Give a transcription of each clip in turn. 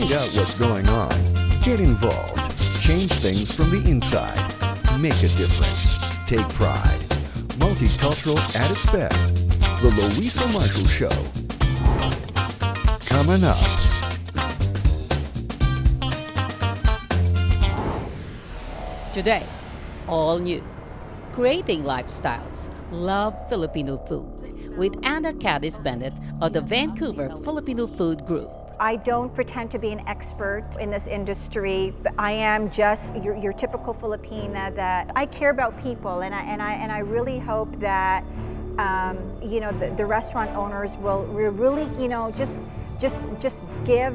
find out what's going on. Get involved. Change things from the inside. Make a difference. Take pride. Multicultural at its best. The Luisa Marshall Show. Coming up. Today, all new. Creating lifestyles. Love Filipino food. With Cadiz Bennett of the Vancouver Filipino Food Group. I don't pretend to be an expert in this industry. I am just your typical Filipina that I care about people, and I really hope that the restaurant owners will really just give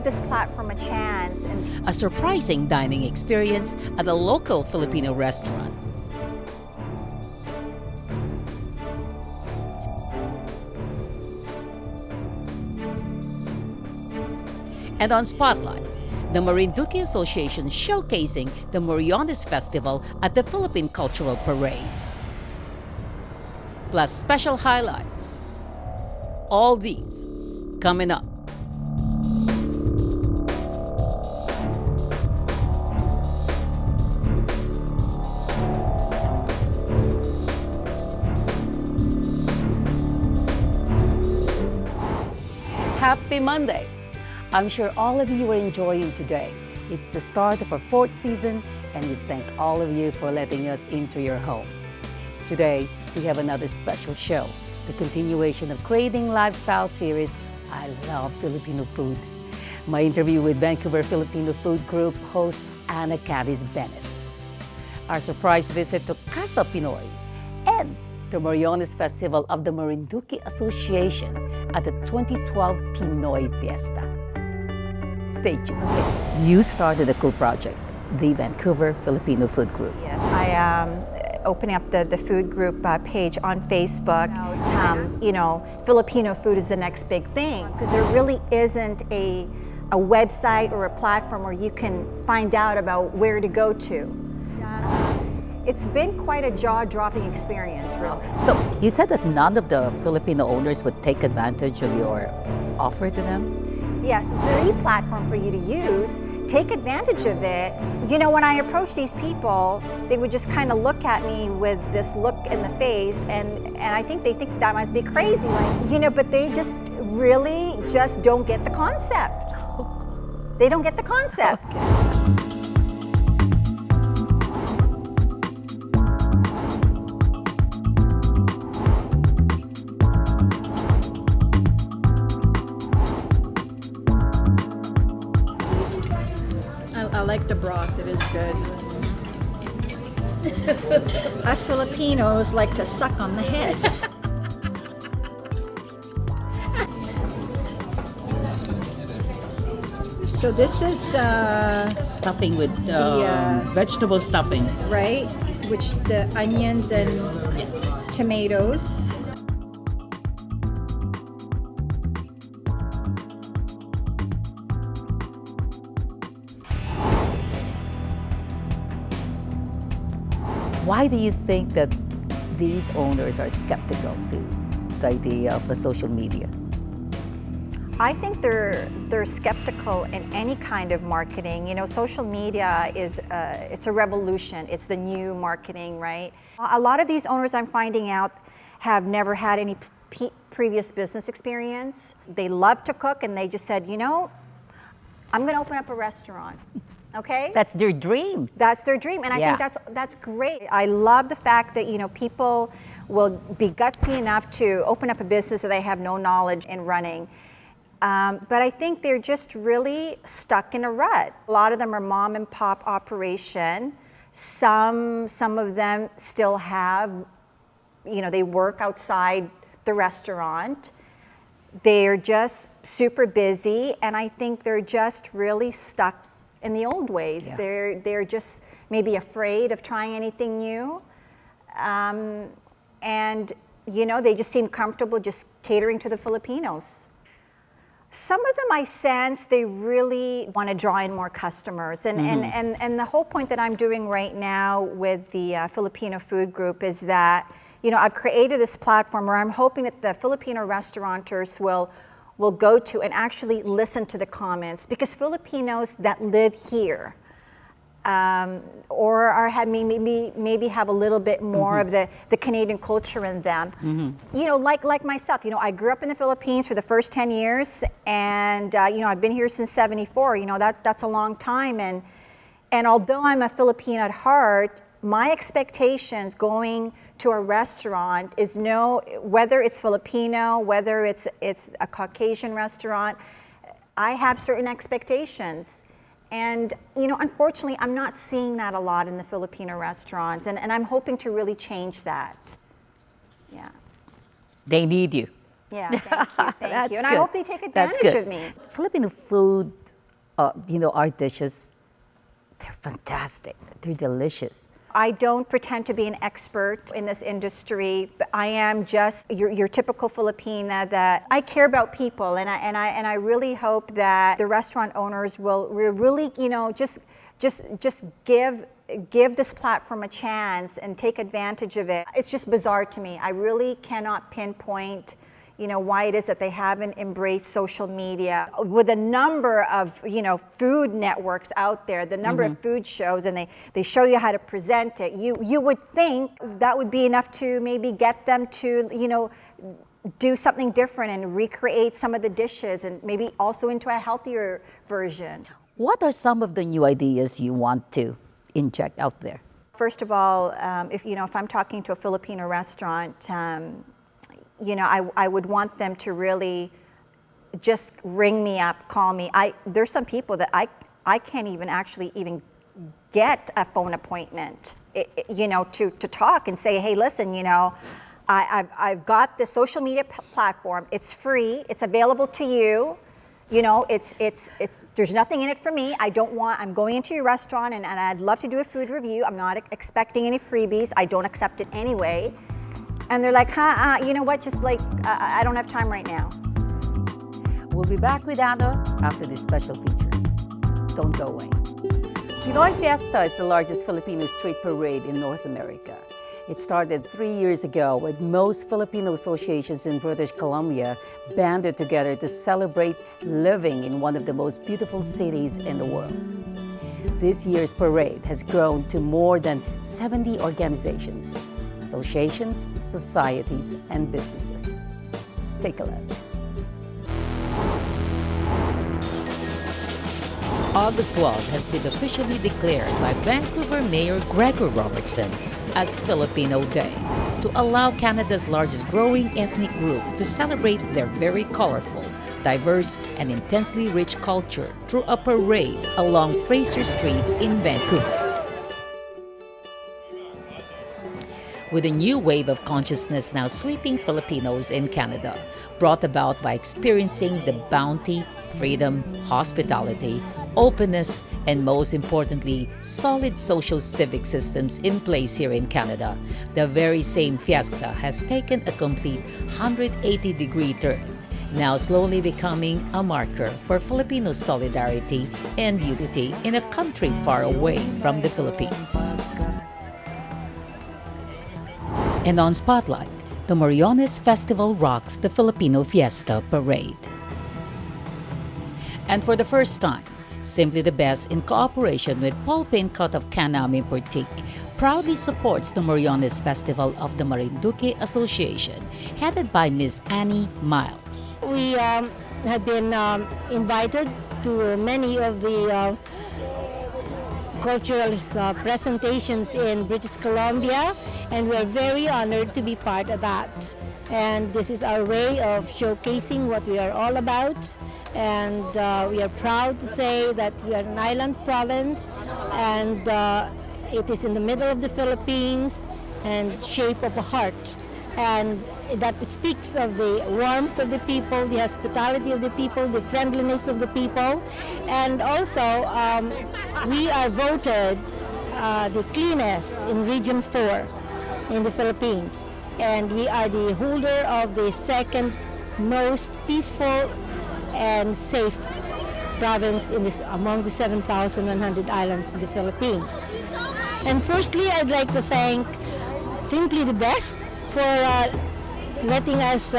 this platform a chance. A surprising dining experience at a local Filipino restaurant. And on Spotlight, the Marinduque Association showcasing the Moriones Festival at the Philippine Cultural Parade. Plus special highlights. All these coming up. Happy Monday! I'm sure all of you are enjoying today. It's the start of our 4th season, and we thank all of you for letting us into your home. Today, we have another special show, the continuation of Creating Lifestyle series, I Love Filipino Food. My interview with Vancouver Filipino Food Group host Cadiz Bennett. Our surprise visit to Casa Pinoy and the Moriones Festival of the Marinduque Association at the 2012 Pinoy Fiesta. Stay tuned. You started a cool project, the Vancouver Filipino Food Group. Yes, I am opening up the food group page on Facebook. Filipino food is the next big thing, because there really isn't a website or a platform where you can find out about where to go to. It's been quite a jaw-dropping experience, really. So you said that none of the Filipino owners would take advantage of your offer to them? Yes, the platform for you to use. Take advantage of it. When I approach these people, they would just kind of look at me with this look in the face, and I think they think that I must be crazy, but they just really just don't get the concept. They don't get the concept. Okay. I like the broth, it is good. Us Filipinos like to suck on the head. So this is Stuffing with vegetable stuffing. right, which the onions and tomatoes. Why do you think that these owners are skeptical to the idea of the social media? I think they're skeptical in any kind of marketing. Social media is it's a revolution. It's the new marketing, right? A lot of these owners, I'm finding out, have never had any previous business experience. They love to cook, and they just said, I'm going to open up a restaurant. Okay? That's their dream. That's their dream, and I think that's great. I love the fact that people will be gutsy enough to open up a business that they have no knowledge in running. But I think they're just really stuck in a rut. A lot of them are mom and pop operation. Some of them still have, they work outside the restaurant. They're just super busy, and I think they're just really stuck in the old ways. Yeah. They're just maybe afraid of trying anything new. And they just seem comfortable just catering to the Filipinos. Some of them, I sense they really want to draw in more customers. And the whole point that I'm doing right now with the Filipino Food Group is that, I've created this platform where I'm hoping that the Filipino restaurateurs will will go to and actually listen to the comments, because Filipinos that live here or maybe have a little bit more of the Canadian culture in them. You know, like myself, you know, I grew up in the Philippines for the first 10 years, and you know, I've been here since '74. You know, that's a long time, and although I'm a Filipino at heart, my expectations going to a restaurant is whether it's Filipino, whether it's a Caucasian restaurant, I have certain expectations. And, you know, unfortunately, I'm not seeing that a lot in the Filipino restaurants, and I'm hoping to really change that. Yeah. They need you. Yeah, thank you. That's And good. I hope they take advantage of me. Filipino food, you know, our dishes, they're fantastic. They're delicious. I don't pretend to be an expert in this industry, but I am just your typical Filipina that I care about people, and I really hope that the restaurant owners will really, you know, just give this platform a chance and take advantage of it. It's just bizarre to me. I really cannot pinpoint, you know, why it is that they haven't embraced social media. With a number of, you know, food networks out there, the number of food shows, and they show you how to present it, you would think that would be enough to maybe get them to, you know, do something different and recreate some of the dishes, and maybe also into a healthier version. What are some of the new ideas you want to inject out there? First of all, if I'm talking to a Filipino restaurant, you know, I would want them to really just ring me up, call me. There's some people that I can't even get a phone appointment, you know, to talk and say, hey, listen, you know, I've got this social media platform. It's free. It's available to you. You know, there's nothing in it for me. I'm going into your restaurant and I'd love to do a food review. I'm not expecting any freebies. I don't accept it anyway. And they're like, you know what, just like, I don't have time right now. We'll be back with Anna after this special feature. Don't go away. Pinoy Fiesta is the largest Filipino street parade in North America. It started 3 years ago with most Filipino associations in British Columbia banded together to celebrate living in one of the most beautiful cities in the world. This year's parade has grown to more than 70 organizations, associations, societies, and businesses. Take a look. August 12 has been officially declared by Vancouver Mayor Gregor Robertson as Filipino Day to allow Canada's largest growing ethnic group to celebrate their very colorful, diverse, and intensely rich culture through a parade along Fraser Street in Vancouver. With a new wave of consciousness now sweeping Filipinos in Canada, brought about by experiencing the bounty, freedom, hospitality, openness, and most importantly, solid social civic systems in place here in Canada, the very same fiesta has taken a complete 180-degree turn, now slowly becoming a marker for Filipino solidarity and unity in a country far away from the Philippines. And on Spotlight, the Moriones Festival rocks the Filipino Fiesta Parade. And for the first time, Simply the Best, in cooperation with Paul Pincott of Can-Am Importique, proudly supports the Moriones Festival of the Marinduque Association, headed by Ms. Annie Miles. We have been invited to many of the cultural presentations in British Columbia, and we're very honored to be part of that. And this is our way of showcasing what we are all about, and we are proud to say that we are an island province, and it is in the middle of the Philippines and shape of a heart, and that speaks of the warmth of the people, the hospitality of the people, the friendliness of the people. And also we are voted the cleanest in Region 4 in the Philippines, and we are the holder of the second most peaceful and safe province among the 7,100 islands in the Philippines. And firstly, I'd like to thank Simply the Best for letting us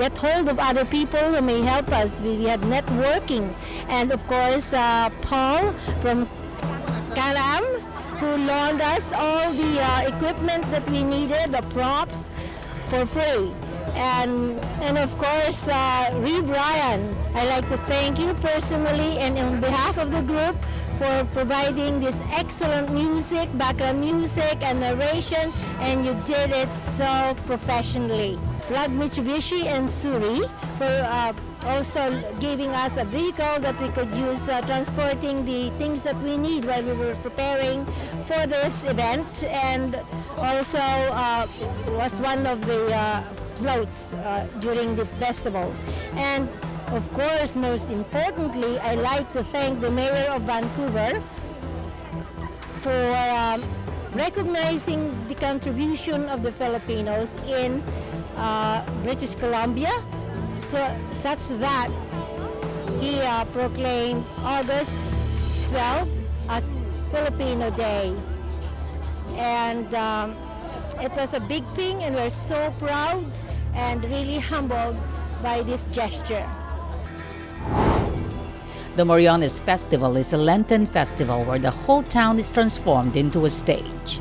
get hold of other people who may help us. We had networking, and of course Paul from Calam, who loaned us all the equipment that we needed, the props, for free. And of course, Reeve Ryan, I'd like to thank you personally and on behalf of the group for providing this excellent music, background music and narration, and you did it so professionally. Vlad Mitsubishi and Suri for also giving us a vehicle that we could use transporting the things that we need while we were preparing for this event, and also was one of the floats during the festival. And of course, most importantly, I'd like to thank the Mayor of Vancouver for recognizing the contribution of the Filipinos in British Columbia, such that he proclaimed August 12 as Filipino Day. And it was a big thing, and we're so proud and really humbled by this gesture. The Moriones Festival is a Lenten festival where the whole town is transformed into a stage.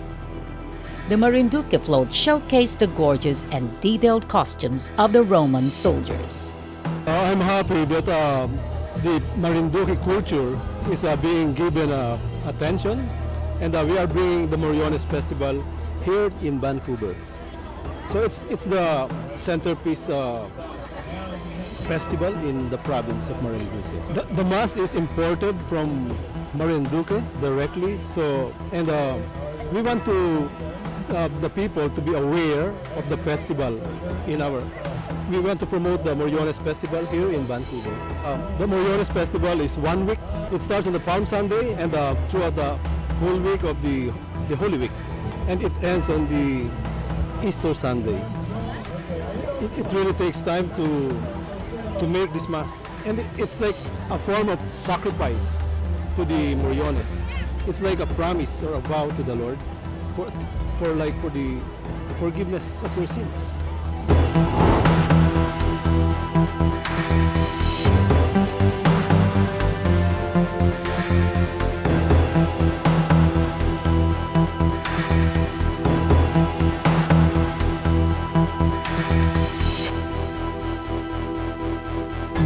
The Marinduque float showcased the gorgeous and detailed costumes of the Roman soldiers. I'm happy that the Marinduque culture is being given attention, and we are bringing the Moriones Festival here in Vancouver. So it's the centerpiece festival in the province of Marinduque. The mass is imported from Marinduque directly, so we want the people to be aware of the festival we want to promote the Moriones Festival here in Vancouver. The Moriones Festival is 1 week. It starts on the Palm Sunday and throughout the whole week of the Holy Week, and it ends on the Easter Sunday. It really takes time to make this mass, and it's like a form of sacrifice to the Moriones. It's like a promise or a vow to the Lord for the forgiveness of your sins.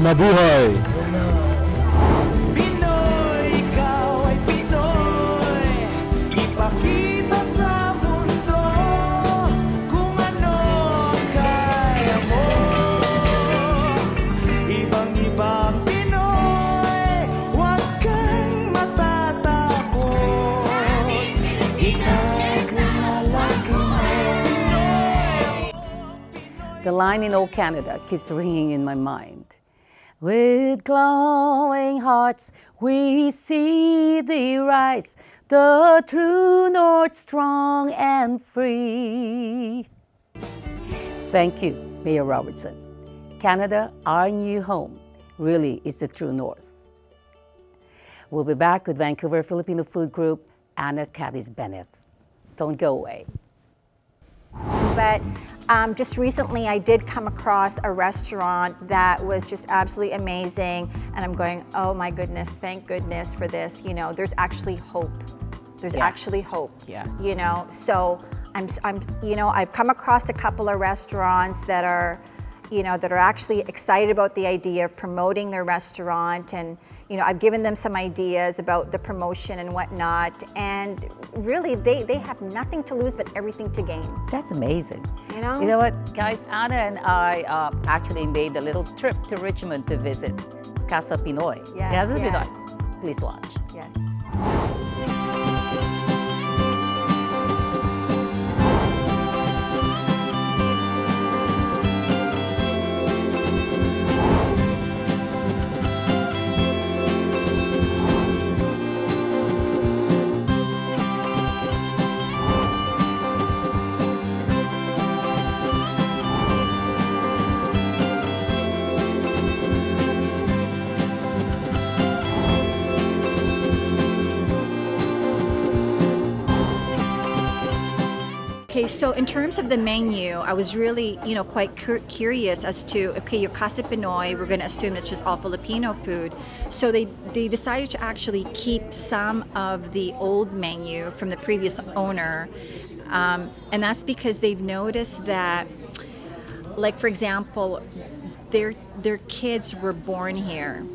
Mabuhay! Pinoy, ikaw ay Pinoy. Ipakita sa mundo kung ano ang kaya mo. Ibang-ibang Pinoy, huwag kang matatakot. Ipagmalaki mo. The line in Old Canada keeps ringing in my mind. With glowing hearts we see thee rise, the true north strong and free. Thank you, Mayor Robertson. Canada, our new home, really is the true north. We'll be back with Vancouver Filipino Food Group, Anna Cadiz Bennett. Don't go away. But just recently I did come across a restaurant that was just absolutely amazing, and I'm going, oh my goodness, thank goodness for this. You know, there's actually hope. There's actually hope. Yeah. You know, so I've come across a couple of restaurants that are actually excited about the idea of promoting their restaurant, and I've given them some ideas about the promotion and whatnot, and really they have nothing to lose but everything to gain. That's amazing. You know? You know what, guys? Anna and I actually made a little trip to Richmond to visit Casa Pinoy. Yes, Casa yes. Pinoy. Please watch. Yes. Okay, so in terms of the menu, I was really, quite curious as to, okay, your Casa Pinoy, we're going to assume it's just all Filipino food. So they decided to actually keep some of the old menu from the previous owner. And that's because they've noticed that, like, for example, their kids were born here,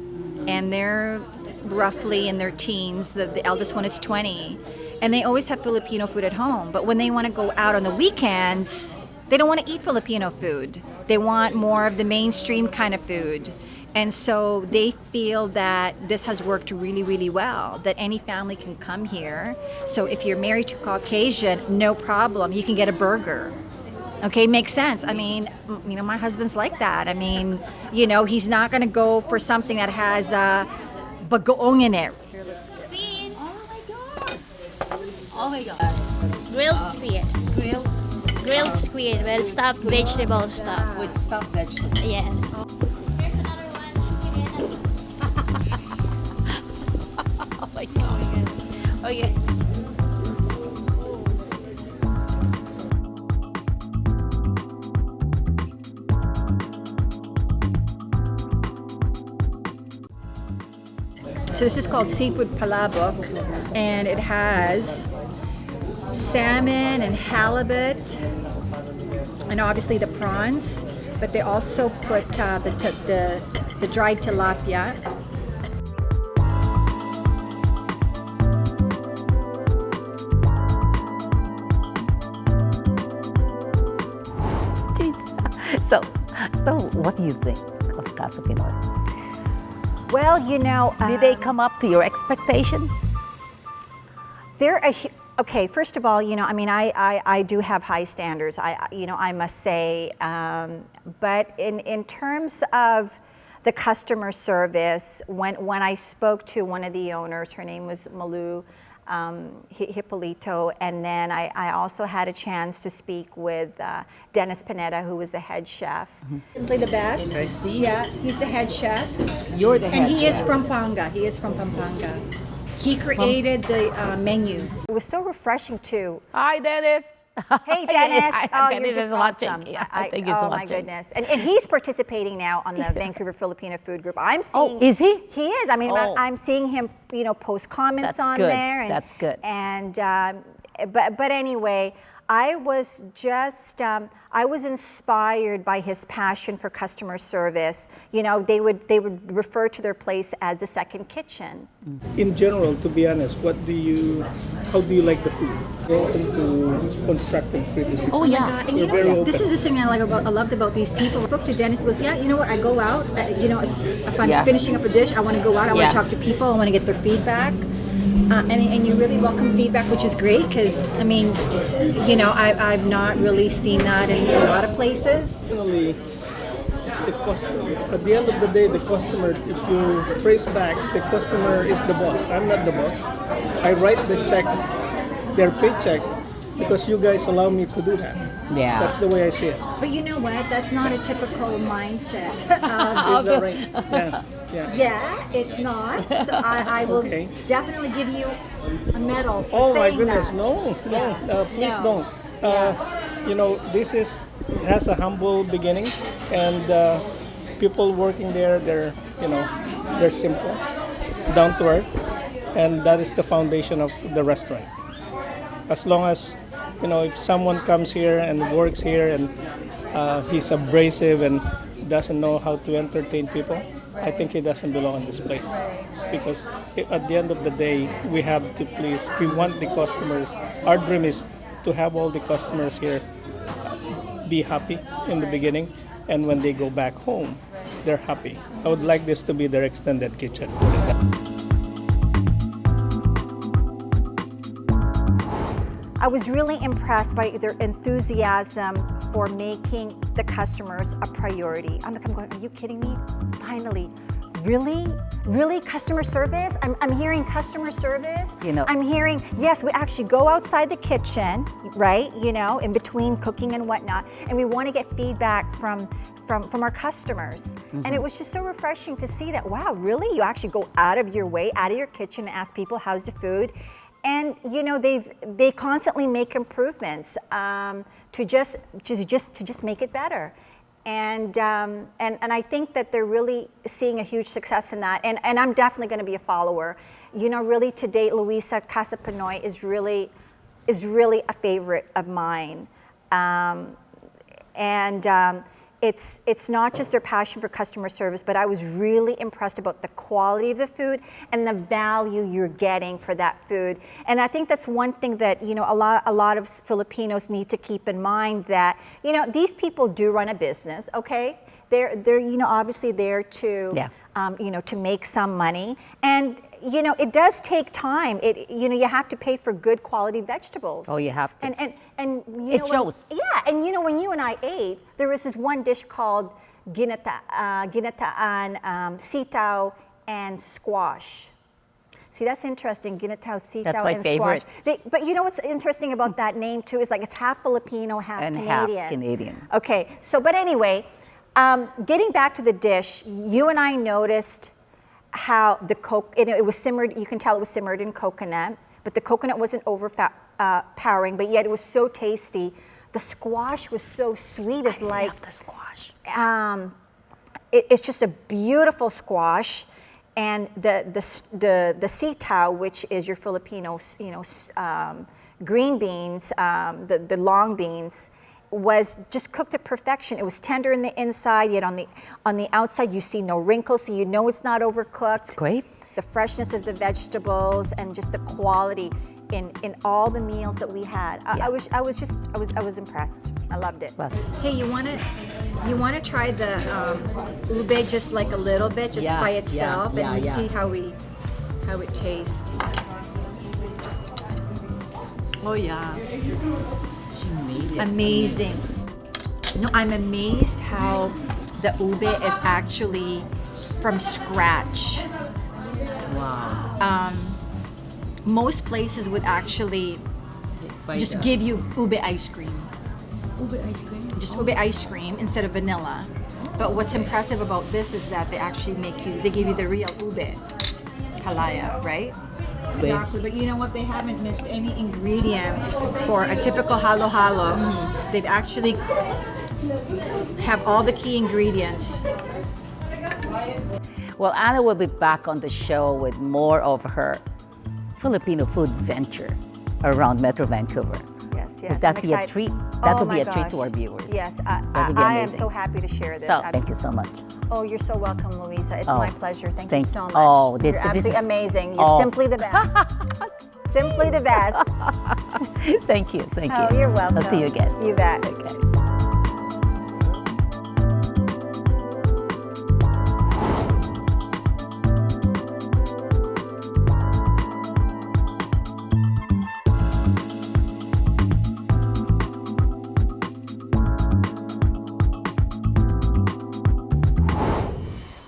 and they're roughly in their teens. The eldest one is 20. And they always have Filipino food at home. But when they want to go out on the weekends, they don't want to eat Filipino food. They want more of the mainstream kind of food. And so they feel that this has worked really, really well, that any family can come here. So if you're married to Caucasian, no problem. You can get a burger. Okay, makes sense. I mean, my husband's like that. I mean, he's not going to go for something that has bagoong in it. Squid. Oh my God. Grilled squid. Grilled squid with stuffed vegetable stuff. With stuffed vegetables. Yes. Oh my God. Okay. So this is called seafood palabok, and it has salmon and halibut, and obviously the prawns. But they also put the dried tilapia. So what do you think of Casa Pinoy? Well, Did they come up to your expectations? Okay, first of all, I do have high standards. I must say, but in terms of the customer service, when I spoke to one of the owners, her name was Malu Hippolito, and then I also had a chance to speak with Dennis Pineda, who was the head chef. Play the best. Yeah, he's the head chef. You're the head And he chef. is from Panga. He is from Pampanga. He created the menu. It was so refreshing too. Hi, Dennis. Hey, Dennis. Oh, Dennis you're just is watching. awesome. Yeah, I think he's oh, my watching. goodness. And he's participating now on the Vancouver Filipino Food Group. I'm seeing. Oh, is he? He is. I mean, Oh. I'm seeing him, post comments That's on good. there. And, That's good. And, but anyway, I was just, I was inspired by his passion for customer service. They would refer to their place as the second kitchen. In general, to be honest, how do you like the food? You're open to constructive criticism. Oh, yeah. And We're very open. this is the thing I loved about these people. I spoke to Dennis. Was you know what? I go out. If I'm Yeah. finishing up a dish, I want to go out. I want Yeah. to talk to people. I want to get their feedback. And you really welcome feedback, which is great because I've not really seen that in a lot of places. Personally, it's the customer. At the end of the day, the customer, if you trace back, the customer is the boss. I'm not the boss. I write the check, their paycheck, because you guys allow me to do that. Yeah. That's the way I see it. But you know what? That's not a typical mindset. Is that right? Yeah. Yeah. Yeah, it's not. So I will Okay. definitely give you a medal for Oh my saying goodness, that. no, please No. don't. This has a humble beginning, and people working there, they're simple, down to earth, and that is the foundation of the restaurant. As long as, if someone comes here and works here and he's abrasive and doesn't know how to entertain people, I think he doesn't belong in this place. Because at the end of the day, we have to please, we want the customers, our dream is to have all the customers here be happy in the beginning, and when they go back home, they're happy. I would like this to be their extended kitchen. I was really impressed by their enthusiasm for making the customers a priority. I'm going, are you kidding me? Finally. Really customer service? I'm hearing customer service. I'm hearing, yes, we actually go outside the kitchen, right? In between cooking and whatnot, and we want to get feedback from our customers. And it was just so refreshing to see that, wow, really? You actually go out of your way, out of your kitchen, and ask people, how's the food? And you know, they constantly make improvements to just make it better. And I think that they're really seeing a huge success in that. And I'm definitely going to be a follower. You know, really to date, Luisa, Casa Pinoy is really a favorite of mine. It's not just their passion for customer service, but I was really impressed about the quality of the food and the value you're getting for that food. And I think that's one thing that, you know, a lot of Filipinos need to keep in mind, that, you know, these people do run a business, okay? They're you know, obviously there to, you know, to make some money. And, you know, it does take time. You know, you have to pay for good quality vegetables. Oh, you have to. And you It know, shows. Yeah, and you know, when you and I ate, there was this one dish called ginataan, sitaw, and squash. See, that's interesting, ginatao, sitaw, That's my and favorite. squash. But you know what's interesting about that name too is like it's half Filipino, half And Canadian. half Canadian. Okay, so but anyway, getting back to the dish, you and I noticed how the it was simmered. You can tell it was simmered in coconut, but the coconut wasn't overpowering. But yet it was so tasty. The squash was so sweet. It's like the squash. It's just a beautiful squash, and the sitaw, which is your Filipino, you know, green beans, the long beans, was just cooked to perfection. It was tender in the inside, yet on the outside you see no wrinkles, so you know it's not overcooked. It's great. The freshness of the vegetables and just the quality in all the meals that we had. I was impressed. I loved it. Well, Hey, you wanna try the ube just like a little bit, just by itself, and see how it tastes. Oh yeah. she made it. Amazing. No, I'm amazed how the ube is actually from scratch. Wow. Most places would actually just give you ube ice cream. Ube ice cream? Just ube ice cream instead of vanilla. But what's impressive about this is that they actually they give you the real ube. Halaya, right? Exactly, but you know what? They haven't missed any ingredient for a typical halo-halo. They've actually have all the key ingredients. Well, Anna will be back on the show with more of her Filipino food venture around Metro Vancouver. Yes. Would that be a treat? That Oh would be my a treat to gosh. our viewers. Yes, That would be I am amazing. so happy to share this. So, thank you so much. Oh, you're so welcome, Luisa. It's Oh, my pleasure. Thank you so much. oh, this- you're this absolutely is- amazing. You're oh. simply the best. Simply the best. Thank you. Thank you. Oh, you're welcome. I'll see you again. You bet. Okay.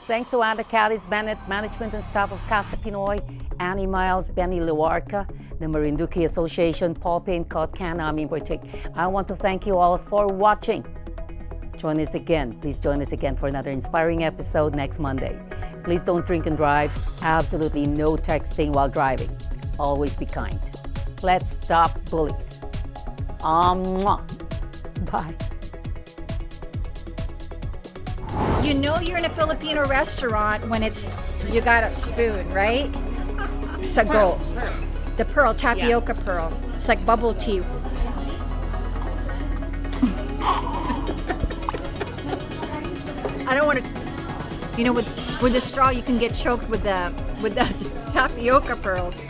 Thanks to Anna, Cadiz Bennett, management and staff of Casa Pinoy, Annie Miles, Benny Luarca, the Marinduque Association, Paul Payne, Can, Amin Bertik. I want to thank you all for watching. Join us again. Please join us again for another inspiring episode next Monday. Please don't drink and drive. Absolutely no texting while driving. Always be kind. Let's stop bullies. Mwah. Bye. You know you're in a Filipino restaurant when you got a spoon, right? Sago. The pearl, tapioca pearl. It's like bubble tea. I don't want to, you know, with the straw you can get choked with the tapioca pearls.